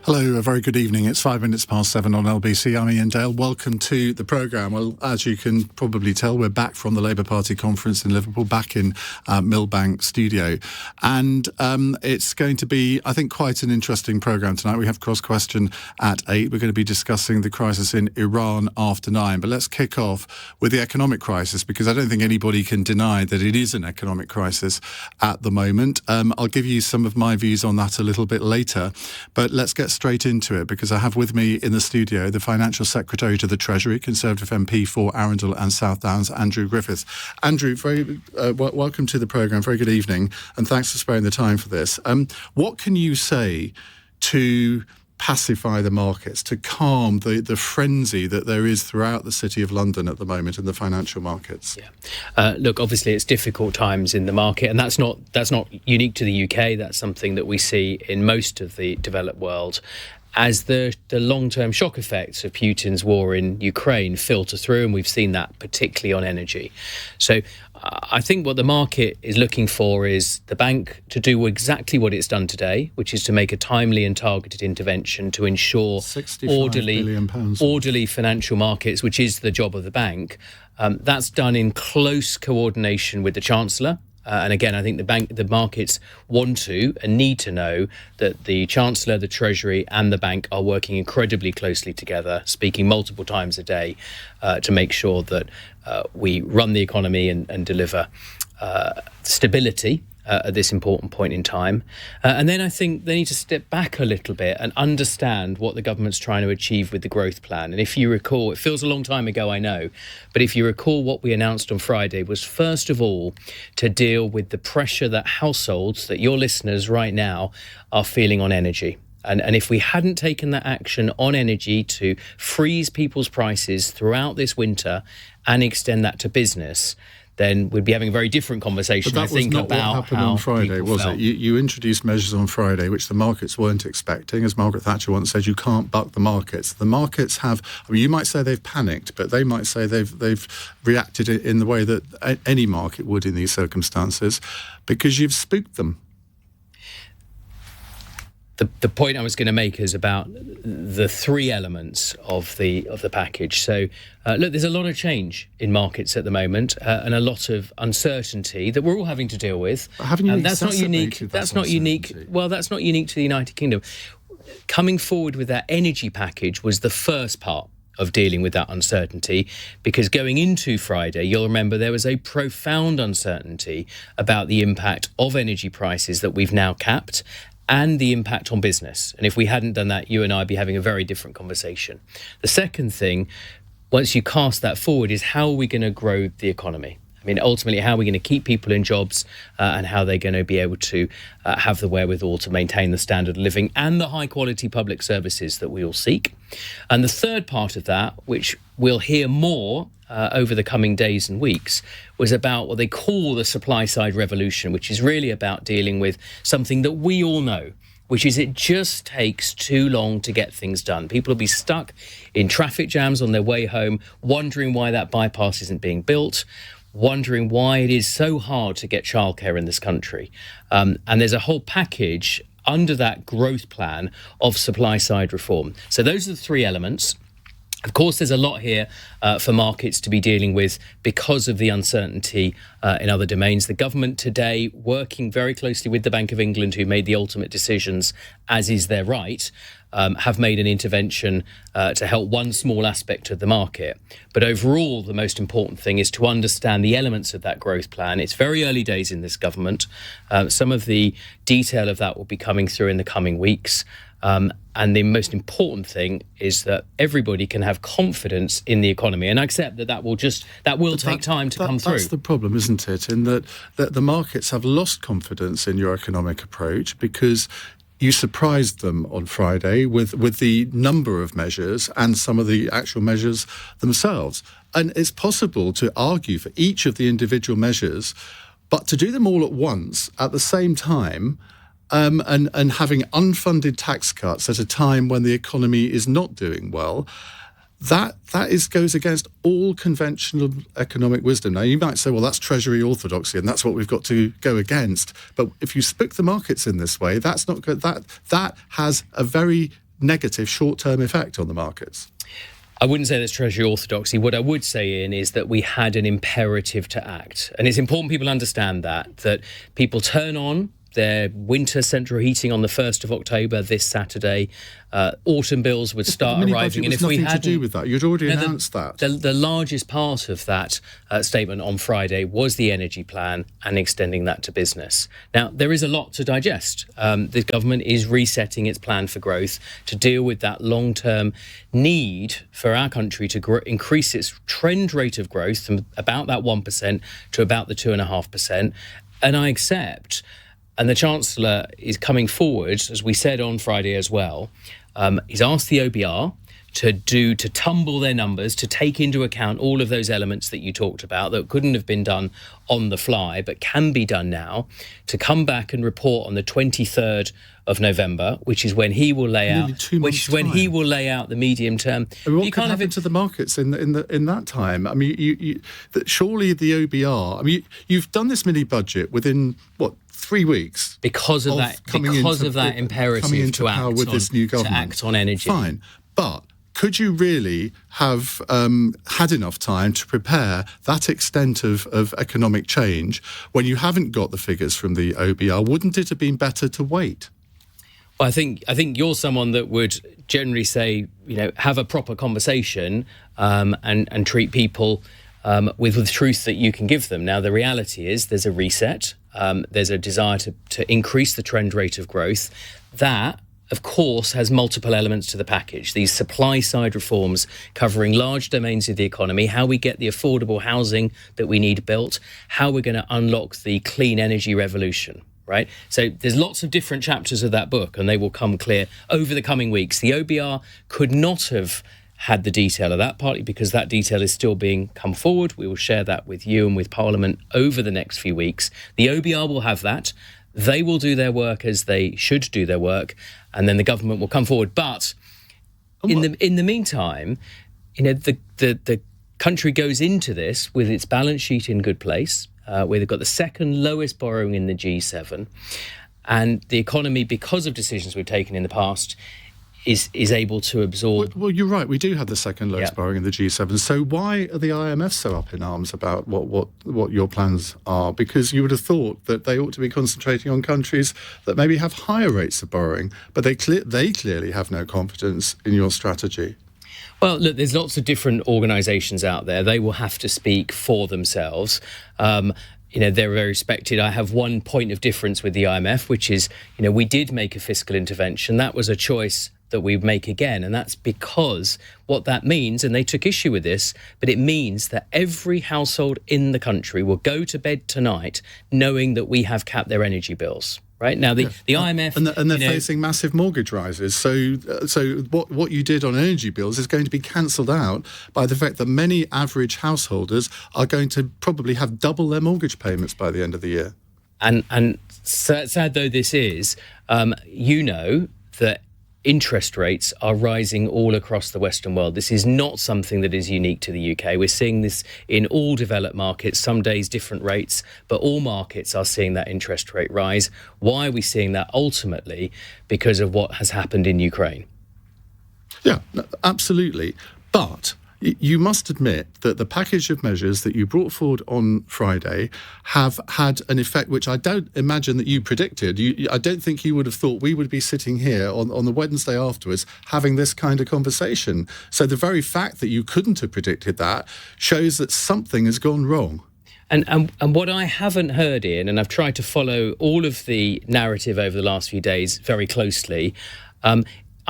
Hello, a very good evening. It's 7 on LBC. I'm Iain Dale. Welcome to the programme. Well, as you can probably tell, we're back from the Labour Party conference in Liverpool, back in Millbank studio. And it's going to be, I think, quite an interesting programme tonight. We have Cross Question at 8. We're going to be discussing the crisis in Iran after 9. But let's kick off with the economic crisis, because I don't think anybody can deny that it is an economic crisis at the moment. I'll give you some of my views on that a little bit later. But let's get straight into it, because I have with me in the studio the Financial Secretary to the Treasury, Conservative MP for Arundel and South Downs, Andrew Griffith. Andrew, welcome to the programme. Very good evening, and thanks for sparing the time for this. What can you say to pacify the markets, to calm the frenzy that there is throughout the City of London at the moment in the financial markets? Look, obviously it's difficult times in the market, and that's not unique to the UK. That's something that we see in most of the developed world, as the long-term shock effects of Putin's war in Ukraine filter through, and we've seen that particularly on energy. So I think what the market is looking for is the bank to do exactly what it's done today, which is to make a timely and targeted intervention to ensure orderly financial markets, which is the job of the bank. That's done in close coordination with the Chancellor. And again, I think the markets want to and need to know that the Chancellor, the Treasury and the bank are working incredibly closely together, speaking multiple times a day to make sure that we run the economy and deliver stability at this important point in time. And then I think they need to step back a little bit and understand what the government's trying to achieve with the growth plan. And if you recall, it feels a long time ago, I know, but if you recall, what we announced on Friday was, first of all, to deal with the pressure that households, that your listeners right now are feeling on energy. And if we hadn't taken that action on energy to freeze people's prices throughout this winter and extend that to business, then we'd be having a very different conversation, I think, about what happened on Friday, was felt. it? You introduced measures on Friday which the markets weren't expecting. As Margaret Thatcher once said, you can't buck the markets. The markets have, I mean, you might say they've panicked, but they might say they've reacted in the way that any market would in these circumstances, because you've spooked them. The point I was going to make is about the three elements of the package. So, look, there's a lot of change in markets at the moment, and a lot of uncertainty that we're all having to deal with. And that's not unique. That's not unique. Well, that's not unique to the United Kingdom. Coming forward with that energy package was the first part of dealing with that uncertainty, because going into Friday, you'll remember there was a profound uncertainty about the impact of energy prices that we've now capped, and the impact on business. And if we hadn't done that, you and I would be having a very different conversation. The second thing, once you cast that forward, is how are we going to grow the economy? I mean, ultimately, how are we going to keep people in jobs and how they're going to be able to have the wherewithal to maintain the standard of living and the high-quality public services that we all seek. And the third part of that, which we'll hear more over the coming days and weeks, was about what they call the supply-side revolution, which is really about dealing with something that we all know, which is it just takes too long to get things done. People will be stuck in traffic jams on their way home, wondering why that bypass isn't being built, wondering why it is so hard to get childcare in this country. And there's a whole package under that growth plan of supply-side reform. So those are the three elements. Of course, there's a lot here for markets to be dealing with because of the uncertainty in other domains. The government today, working very closely with the Bank of England, who made the ultimate decisions, as is their right, have made an intervention to help one small aspect of the market. But overall, the most important thing is to understand the elements of that growth plan. It's very early days in this government. Some of the detail of that will be coming through in the coming weeks. And the most important thing is that everybody can have confidence in the economy, and I accept that will take time to come through. That's the problem, isn't it? In that the markets have lost confidence in your economic approach because you surprised them on Friday with the number of measures and some of the actual measures themselves. And it's possible to argue for each of the individual measures, but to do them all at once at the same time, and having unfunded tax cuts at a time when the economy is not doing well, that goes against all conventional economic wisdom. Now, you might say, well, that's Treasury orthodoxy, and that's what we've got to go against. But if you spook the markets in this way, that's not good. That has a very negative short-term effect on the markets? I wouldn't say that's Treasury orthodoxy. What I would say, Ian, is that we had an imperative to act. And it's important people understand that people turn on their winter central heating on the 1st of October, this Saturday. Autumn bills would start arriving. And if we had to do with that, you'd already announced that. The largest part of that statement on Friday was the energy plan and extending that to business. Now, there is a lot to digest. The government is resetting its plan for growth to deal with that long-term need for our country to increase its trend rate of growth from about that 1% to about the 2.5%. And I accept. And the Chancellor is coming forward, as we said on Friday as well. He's asked the OBR to tumble their numbers, to take into account all of those elements that you talked about that couldn't have been done on the fly, but can be done now, to come back and report on the 23rd of November, which is when he will lay out, the medium term. I mean, what could happen to the markets in that time? I mean, surely the OBR. I mean, you've done this mini budget within 3 weeks because of that imperative to act on energy. Fine, but could you really have had enough time to prepare that extent of economic change when you haven't got the figures from the OBR? Wouldn't it have been better to wait? Well, I think you're someone that would generally say, have a proper conversation and treat people with the truth that you can give them. Now, the reality is there's a reset. There's a desire to increase the trend rate of growth. That, of course, has multiple elements to the package. These supply-side reforms covering large domains of the economy, how we get the affordable housing that we need built, how we're going to unlock the clean energy revolution. Right? So there's lots of different chapters of that book, and they will come clear over the coming weeks. The OBR could not have had the detail of that, partly because that detail is still being come forward. We will share that with you and with Parliament over the next few weeks. The OBR will have that. They will do their work as they should do their work, and then the government will come forward. But in the meantime, the country goes into this with its balance sheet in good place. Where they've got the second lowest borrowing in the G7, and the economy, because of decisions we've taken in the past, is able to absorb. Well, you're right. We do have the second lowest borrowing in the G7. So why are the IMF so up in arms about what your plans are? Because you would have thought that they ought to be concentrating on countries that maybe have higher rates of borrowing, but they clearly have no confidence in your strategy. Well, look, there's lots of different organisations out there. They will have to speak for themselves. They're very respected. I have one point of difference with the IMF, which is, we did make a fiscal intervention. That was a choice that we make again. And that's because what that means, and they took issue with this, but it means that every household in the country will go to bed tonight knowing that we have capped their energy bills. Right now, the IMF and they're facing massive mortgage rises. So what you did on energy bills is going to be cancelled out by the fact that many average householders are going to probably have double their mortgage payments by the end of the year. And sad though this is, that interest rates are rising all across the Western world. This is not something that is unique to the UK. We're seeing this in all developed markets, some days different rates, but all markets are seeing that interest rate rise. Why are we seeing that? Ultimately, because of what has happened in Ukraine. Yeah, absolutely. But you must admit that the package of measures that you brought forward on Friday have had an effect which I don't imagine that you predicted. I don't think you would have thought we would be sitting here on the Wednesday afterwards having this kind of conversation. So the very fact that you couldn't have predicted that shows that something has gone wrong. And what I haven't heard, Ian, and I've tried to follow all of the narrative over the last few days very closely,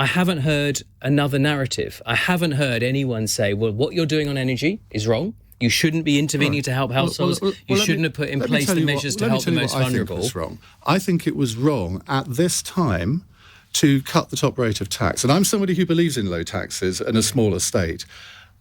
I haven't heard another narrative. I haven't heard anyone say, well, what you're doing on energy is wrong. You shouldn't be intervening to help households. You shouldn't have put in place the measures to help the most vulnerable. I think it was wrong at this time to cut the top rate of tax. And I'm somebody who believes in low taxes and a smaller state.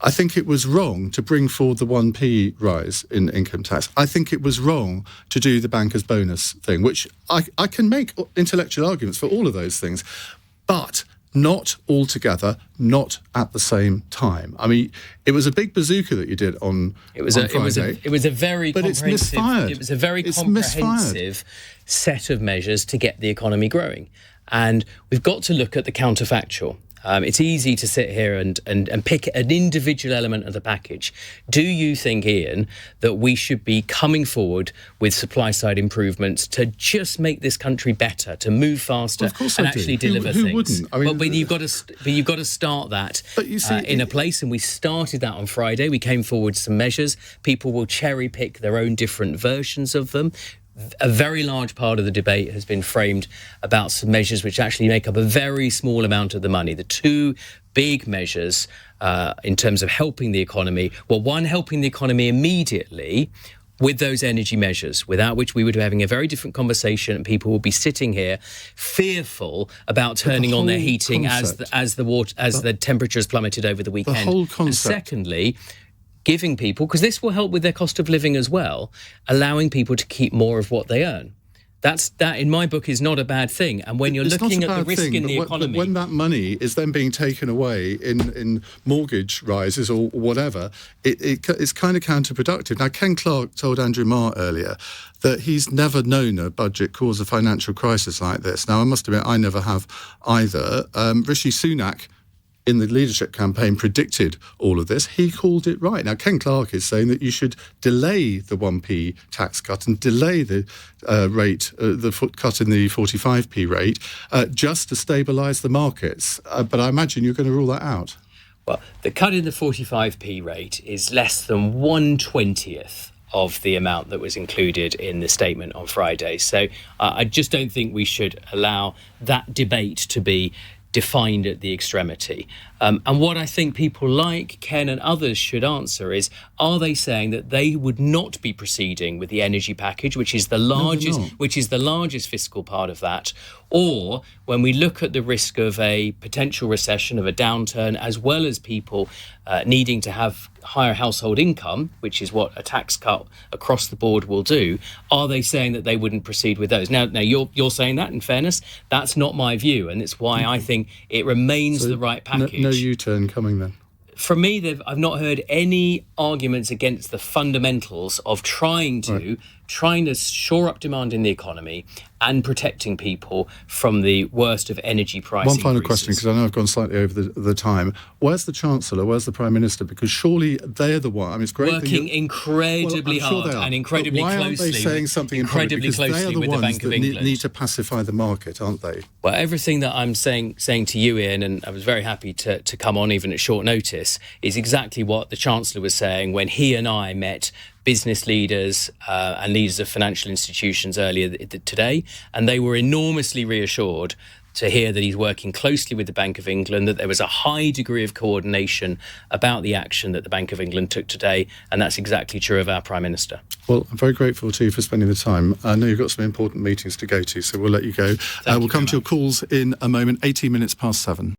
I think it was wrong to bring forward the 1p rise in income tax. I think it was wrong to do the banker's bonus thing, which I can make intellectual arguments for all of those things. But not all together, not at the same time. I mean, it was a big bazooka that you did on Friday. It was a very but comprehensive. It's misfired. It was a very comprehensive set of measures to get the economy growing. And we've got to look at the counterfactual. It's easy to sit here and pick an individual element of the package. Do you think, Ian, that we should be coming forward with supply-side improvements to just make this country better, to move faster, and actually deliver things? Who wouldn't? I mean, but you've got to start that in a place, and we started that on Friday. We came forward with some measures. People will cherry-pick their own different versions of them. A very large part of the debate has been framed about some measures which actually make up a very small amount of the money. The two big measures in terms of helping the economy, well, one, helping the economy immediately with those energy measures, without which we would be having a very different conversation, and people will be sitting here fearful about turning on their heating as the temperatures plummeted over the weekend. The whole concept. And secondly, giving people, because this will help with their cost of living as well, allowing people to keep more of what they earn. That, in my book, is not a bad thing. And when you're looking at the risk in the economy... But when that money is then being taken away in mortgage rises or whatever, it's kind of counterproductive. Now, Ken Clarke told Andrew Marr earlier that he's never known a budget cause a financial crisis like this. Now, I must admit, I never have either. Rishi Sunak, in the leadership campaign, predicted all of this. He called it right. Now, Ken Clarke is saying that you should delay the 1p tax cut and delay the cut in the 45p rate just to stabilise the markets. But I imagine you're going to rule that out. Well, the cut in the 45p rate is less than 1/20th of the amount that was included in the statement on Friday. So I just don't think we should allow that debate to be defined at the extremity. And what I think people like Ken and others should answer is, are they saying that they would not be proceeding with the energy package, which is the largest fiscal part of that? Or when we look at the risk of a potential recession, of a downturn, as well as people needing to have higher household income, which is what a tax cut across the board will do, are they saying that they wouldn't proceed with those? Now you're saying that, in fairness, that's not my view, and it's why I think it remains the right package. No U-turn coming then? From me, I've not heard any arguments against the fundamentals of trying to shore up demand in the economy and protecting people from the worst of energy price One final increases. question, because I know I've gone slightly over the time. Where's the Chancellor? Where's the Prime Minister? Because surely they're the one. I mean, it's great working incredibly hard and incredibly why closely. Why aren't they saying something incredibly closely with the Bank of England? Need to pacify the market, aren't they? Well, everything that I'm saying to you, Ian, and I was very happy to come on even at short notice, is exactly what the Chancellor was saying when he and I met business leaders and leaders of financial institutions earlier today, and they were enormously reassured to hear that he's working closely with the Bank of England, that there was a high degree of coordination about the action that the Bank of England took today, and that's exactly true of our Prime Minister. Well, I'm very grateful to you for spending the time. I know you've got some important meetings to go to, so we'll let you go. We'll come to your calls in a moment, 18 minutes past 7.